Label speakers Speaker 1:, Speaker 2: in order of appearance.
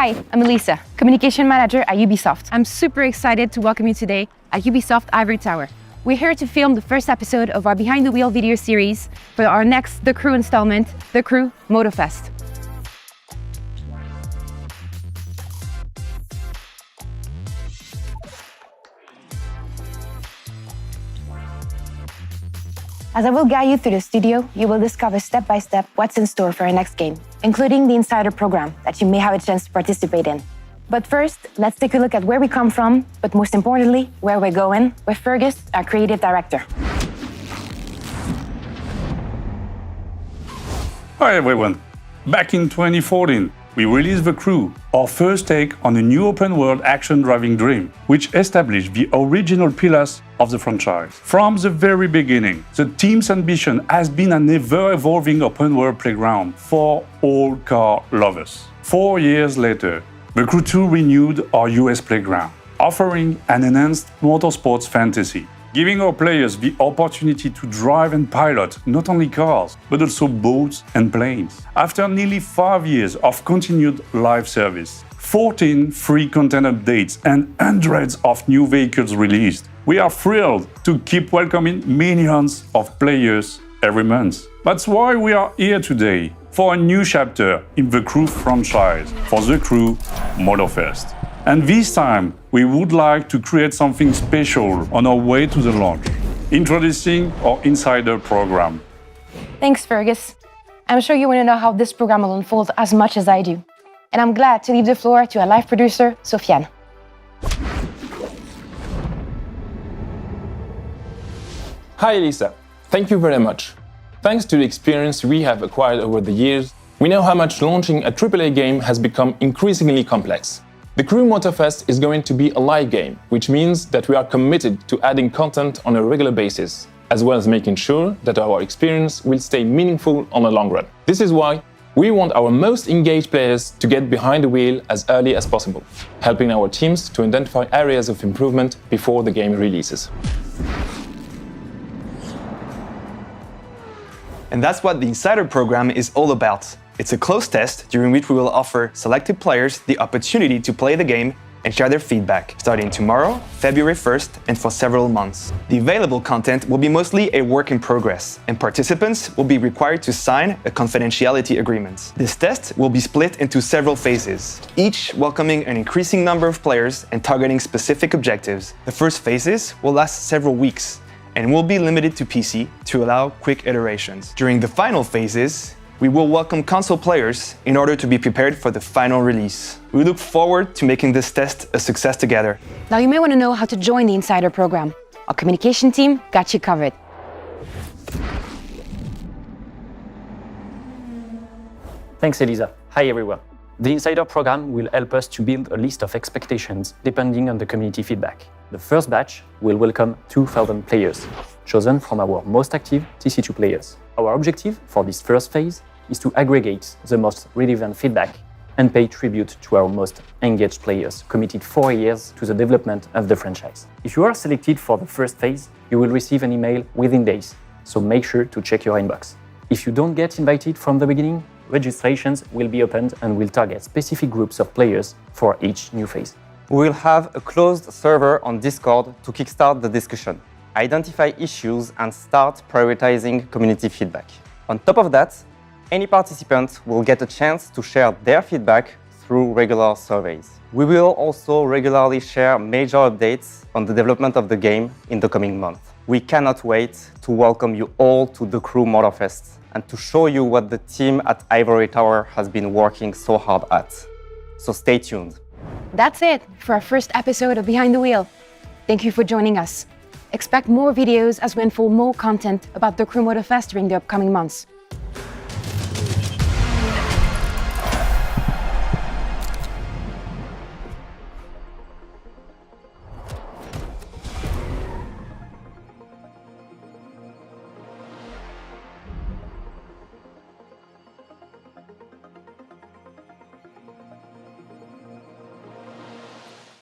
Speaker 1: Hi, I'm Elisa, Communication Manager at Ubisoft. I'm super excited to welcome you today at Ubisoft Ivory Tower. We're here to film the first episode of our Behind the Wheel video series for our next The Crew installment, The Crew Motorfest. As I will guide you through the studio, you will discover step-by-step what's in store for our next game, including the Insider program that you may have a chance to participate in. But first, let's take a look at where we come from, but most importantly, where we're going, with Fergus, our creative director.
Speaker 2: Hi everyone! Back in 2014, we released The Crew, our first take on a new open-world action-driving dream, which established the original pillars of the franchise. From the very beginning, the team's ambition has been an ever-evolving open-world playground for all car lovers. 4 years later, The Crew 2 renewed our US playground, offering an enhanced motorsports fantasy, giving our players the opportunity to drive and pilot not only cars, but also boats and planes. After nearly 5 years of continued live service, 14 free content updates and hundreds of new vehicles released, we are thrilled to keep welcoming millions of players every month. That's why we are here today, for a new chapter in the Crew franchise, for the Crew Motorfest. And this time, we would like to create something special on our way to the launch, introducing our Insider program.
Speaker 1: Thanks, Fergus. I'm sure you want to know how this program will unfold as much as I do. And I'm glad to leave the floor to our live producer, Sofiane.
Speaker 3: Hi, Elisa. Thank you very much. Thanks to the experience we have acquired over the years, we know how much launching a AAA game has become increasingly complex. The Crew Motorfest is going to be a live game, which means that we are committed to adding content on a regular basis, as well as making sure that our experience will stay meaningful on the long run. This is why we want our most engaged players to get behind the wheel as early as possible, helping our teams to identify areas of improvement before the game releases.
Speaker 4: And that's what the Insider program is all about. It's a closed test during which we will offer selected players the opportunity to play the game and share their feedback, starting tomorrow, February 1st, and for several months. The available content will be mostly a work in progress, and participants will be required to sign a confidentiality agreement. This test will be split into several phases, each welcoming an increasing number of players and targeting specific objectives. The first phases will last several weeks and will be limited to PC to allow quick iterations. During the final phases, we will welcome console players in order to be prepared for the final release. We look forward to making this test a success together.
Speaker 1: Now you may want to know how to join the Insider program. Our communication team got you covered.
Speaker 5: Thanks, Elisa. Hi, everyone. The Insider program will help us to build a list of expectations depending on the community feedback. The first batch will welcome 2,000 players, chosen from our most active TC2 players. Our objective for this first phase is to aggregate the most relevant feedback and pay tribute to our most engaged players, committed 4 years to the development of the franchise. If you are selected for the first phase, you will receive an email within days, so make sure to check your inbox. If you don't get invited from the beginning, registrations will be opened and will target specific groups of players for each new phase.
Speaker 6: We will have a closed server on Discord to kickstart the discussion, identify issues, and start prioritizing community feedback. On top of that, any participant will get a chance to share their feedback through regular surveys. We will also regularly share major updates on the development of the game in the coming month. We cannot wait to welcome you all to the Crew Motorfest and to show you what the team at Ivory Tower has been working so hard at. So stay tuned.
Speaker 1: That's it for our first episode of Behind the Wheel. Thank you for joining us. Expect more videos as we unfold more content about the Crew Motorfest during the upcoming months.